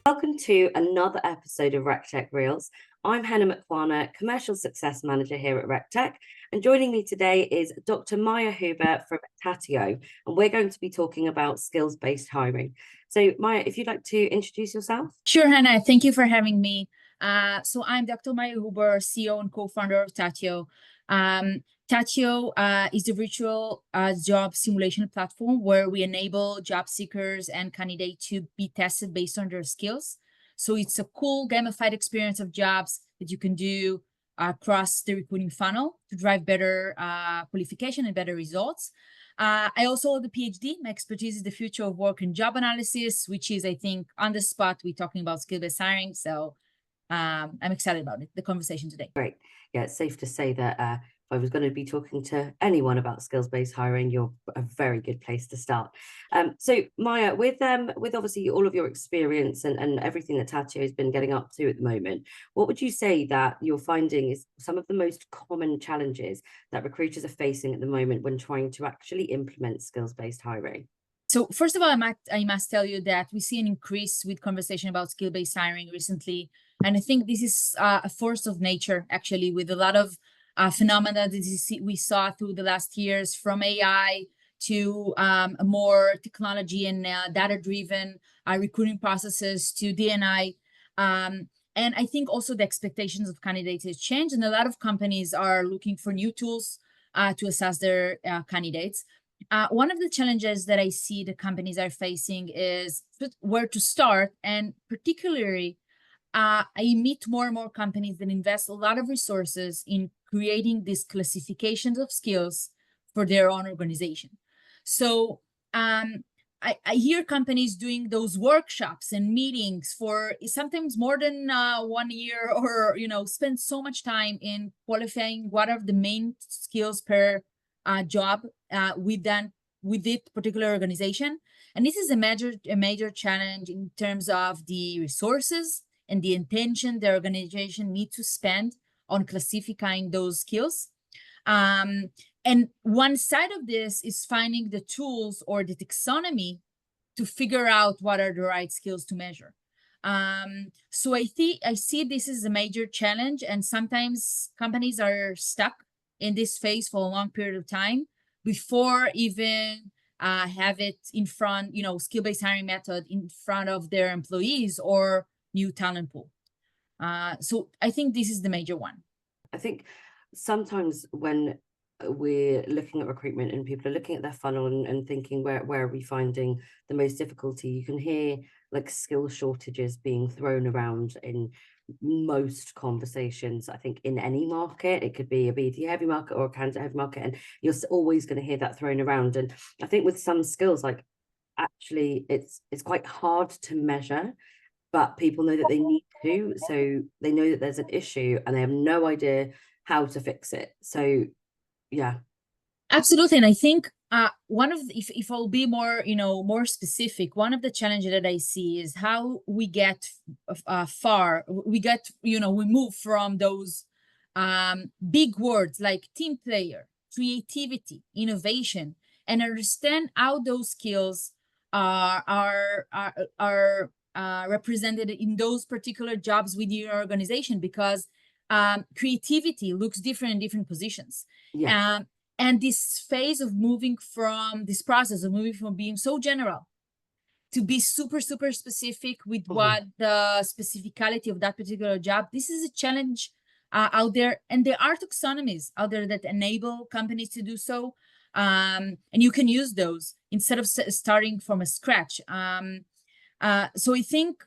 Welcome to another episode of Rectec Reels. I'm Henna, Commercial Success Manager here at Rectec, and joining me today is Dr. Maya Huber from TaTiO, and we're going to be talking about skills-based hiring. So Maya, if you'd like to introduce yourself. Sure, Henna, thank you for having me. So I'm Dr. Maya Huber, CEO and co-founder of TaTiO. TaTiO is the virtual job simulation platform where we enable job seekers and candidates to be tested based on their skills. So it's a cool gamified experience of jobs that you can do across the recruiting funnel to drive better qualification and better results. I also hold a PhD. My expertise is the future of work and job analysis, which is, I think, on the spot, we're talking about skill-based hiring. So I'm excited about it, the conversation today. Great. Yeah, it's safe to say that if I was going to be talking to anyone about skills-based hiring, you're a very good place to start. So Maya, with obviously all of your experience and everything that TaTiO has been getting up to at the moment, what would you say that you're finding is some of the most common challenges that recruiters are facing at the moment when trying to actually implement skills-based hiring? So first of all, I must tell you that we see an increase with conversation about skill-based hiring recently. And I think this is a force of nature, actually, with a lot of phenomena that we saw through the last years, from AI to more technology and data-driven recruiting processes to D&I. And I think also the expectations of candidates has changed, and a lot of companies are looking for new tools to assess their candidates. One of the challenges that I see the companies are facing is where to start, and particularly I meet more and more companies that invest a lot of resources in creating these classifications of skills for their own organization. So I hear companies doing those workshops and meetings for sometimes more than 1 year, or spend so much time in qualifying what are the main skills per job with this particular organization. And this is a major challenge in terms of the resources and the intention the organization needs to spend on classifying those skills. And one side of this is finding the tools or the taxonomy to figure out what are the right skills to measure. So I see this is a major challenge, and sometimes companies are stuck in this phase for a long period of time before even have it in front, skill-based hiring method in front of their employees or new talent pool. So I think this is the major one. I think sometimes when we're looking at recruitment and people are looking at their funnel and thinking where are we finding the most difficulty, you can hear like skill shortages being thrown around in most conversations. I think in any market, it could be a BD heavy market or a candidate heavy market, and you're always going to hear that thrown around. And I think with some skills, like actually it's quite hard to measure, but people know that they need to, so they know that there's an issue and they have no idea how to fix it. So yeah, absolutely. And I think one of if I'll be more specific, one of the challenges that I see is how we get we move from those big words like team player, creativity, innovation, and understand how those skills are represented in those particular jobs within your organization, because creativity looks different in different positions. yeah. And this phase of moving from being so general to be super specific with what the specificality of that particular job, this is a challenge out there. And there are taxonomies out there that enable companies to do so. And you can use those instead of starting from a scratch. So I think,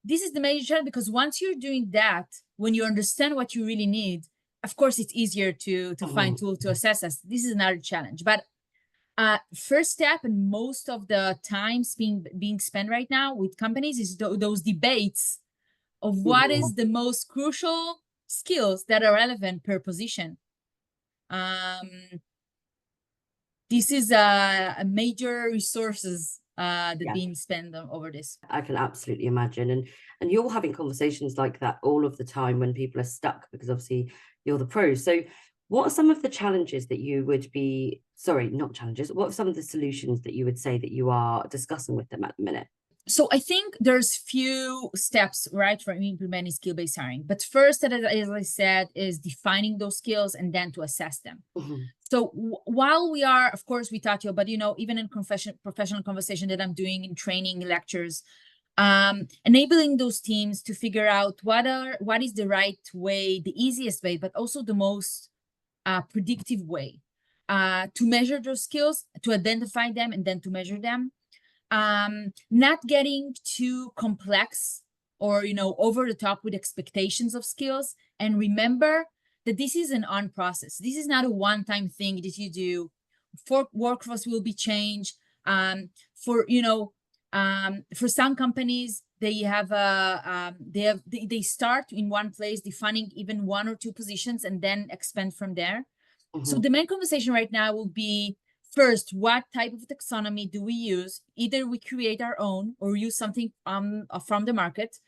this is the major challenge, because once you're doing that, when you understand what you really need, of course, it's easier to find tools to assess us. This is another challenge. But first step, and most of the times being spent right now with companies, is those debates of what is the most crucial skills that are relevant per position. This is a major resources that being spent over this. I can absolutely imagine. And you're having conversations like that all of the time when people are stuck, because obviously you're the pros. So what are some of the challenges that you would be, sorry, not challenges, what are some of the solutions that you would say that you are discussing with them at the minute? So I think there's few steps, right, for implementing skill-based hiring. But first, as I said, is defining those skills and then to assess them. Mhm. So while we are, of course, we TaTiO, but even in professional conversation that I'm doing in training lectures, enabling those teams to figure out what is the right way, the easiest way, but also the most predictive way to measure those skills, to identify them, and then to measure them. Not getting too complex or over the top with expectations of skills, and remember that this is an on process. This is not a one-time thing that you do. For workforce will be changed. For some companies, they start in one place, defining even one or two positions, and then expand from there. So Mhm. the main conversation right now will be, first, what type of taxonomy do we use? Either we create our own or use something from the market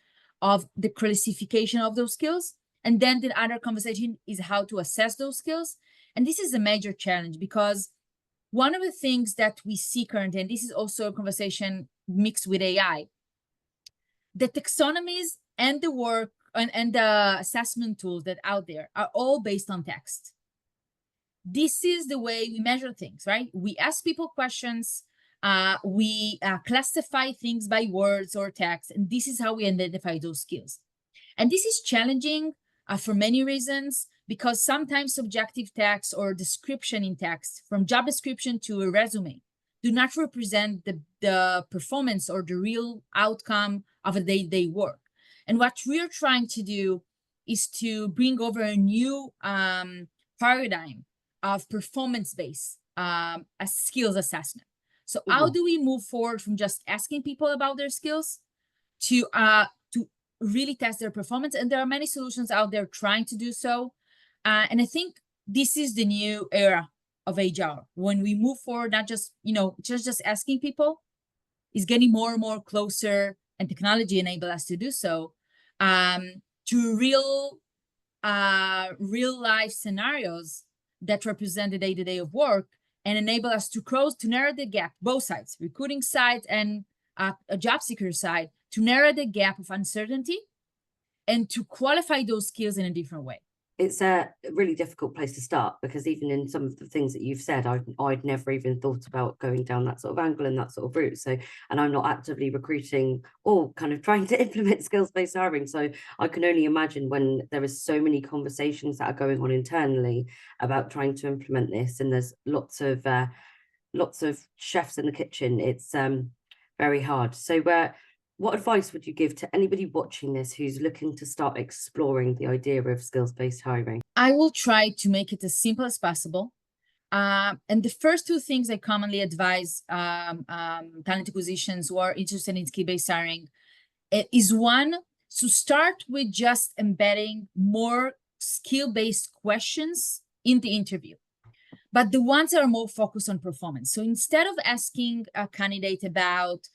of the classification of those skills. And then the other conversation is how to assess those skills. And this is a major challenge because one of the things that we see currently, and this is also a conversation mixed with AI, the taxonomies and the work and the assessment tools that out there are all based on text. This is the way we measure things, right? We ask people questions, we classify things by words or text, and this is how we identify those skills. And this is challenging for many reasons, because sometimes subjective text or description in text, from job description to a resume, do not represent the performance or the real outcome of a day-to-day work. And what we're trying to do is to bring over a new paradigm of performance-based skills assessment. So how Mhm. do we move forward from just asking people about their skills to really test their performance? And there are many solutions out there trying to do so. And I think this is the new era of HR. When we move forward, not just, just asking people, is getting more and more closer, and technology enable us to do so, to real life scenarios that represent the day-to-day of work, and enable us to narrow the gap, both sides, recruiting side and a job seeker side, to narrow the gap of uncertainty and to qualify those skills in a different way. It's a really difficult place to start, because even in some of the things that you've said, I'd never even thought about going down that sort of angle and that sort of route. So, and I'm not actively recruiting or kind of trying to implement skills-based hiring. So I can only imagine when there is so many conversations that are going on internally about trying to implement this, and there's lots of chefs in the kitchen. It's very hard. So what advice would you give to anybody watching this who's looking to start exploring the idea of skills-based hiring? I will try to make it as simple as possible. And the first two things I commonly advise talent acquisitions who are interested in skill-based hiring is, one, to start with just embedding more skill-based questions in the interview, but the ones that are more focused on performance. So instead of asking a candidate about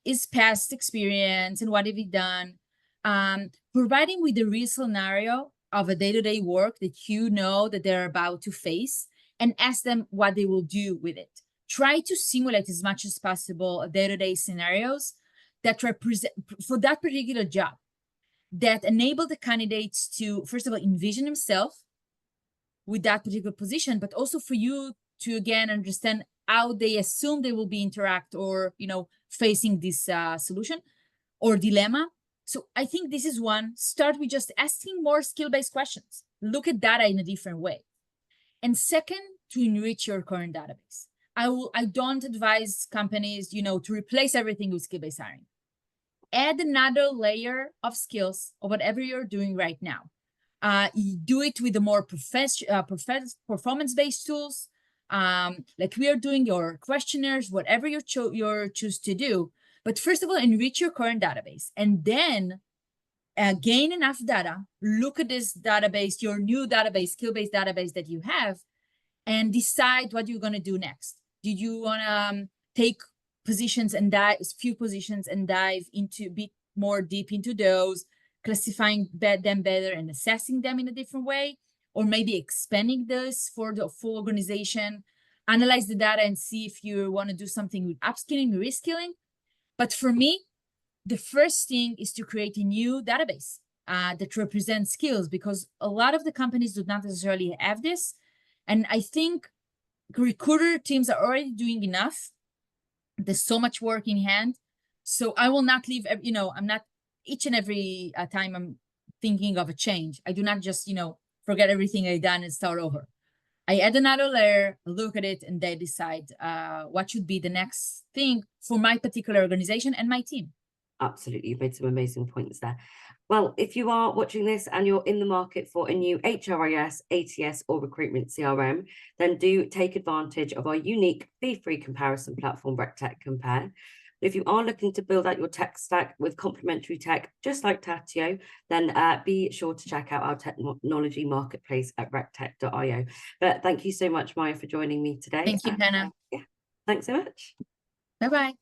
his past experience and what have you done, providing with the real scenario of a day-to-day work that that they're about to face, and ask them what they will do with it. Try to simulate as much as possible day-to-day scenarios that represent for that particular job, that enable the candidates to, first of all, envision himself with that particular position, but also for you to, again, understand how they assume they will be interact or facing this solution or dilemma. So I think this is one. Start with just asking more skill-based questions. Look at data in a different way. And second, to enrich your current database. I don't advise companies to replace everything with skill-based hiring. Add another layer of skills or whatever you're doing right now. You do it with the more performance-based tools, like we are doing, your questionnaires, whatever you choose to do. But first of all, enrich your current database, and then gain enough data. Look at this database, your new database, skill-based database that you have, and decide what you're going to do next. Do you want to take positions and few positions and dive into bit more deep into those, classifying them better and assessing them in a different way, or maybe expanding this for the full organization, analyze the data and see if you want to do something with upskilling, reskilling? But for me, the first thing is to create a new database that represents skills, because a lot of the companies do not necessarily have this. And I think recruiter teams are already doing enough. There's so much work in hand. So I will not leave, I'm not each and every time I'm thinking of a change, I do not just, forget everything I've done and start over. I add another layer, look at it, and they decide what should be the next thing for my particular organization and my team. Absolutely. You've made some amazing points there. Well, if you are watching this and you're in the market for a new HRIS, ATS, or recruitment CRM, then do take advantage of our unique fee-free comparison platform, Rectec Compare. If you are looking to build out your tech stack with complementary tech, just like TaTiO, then be sure to check out our technology marketplace at rectec.io. But thank you so much, Maya, for joining me today. Thank you, Henna. Yeah, thanks so much. Bye-bye.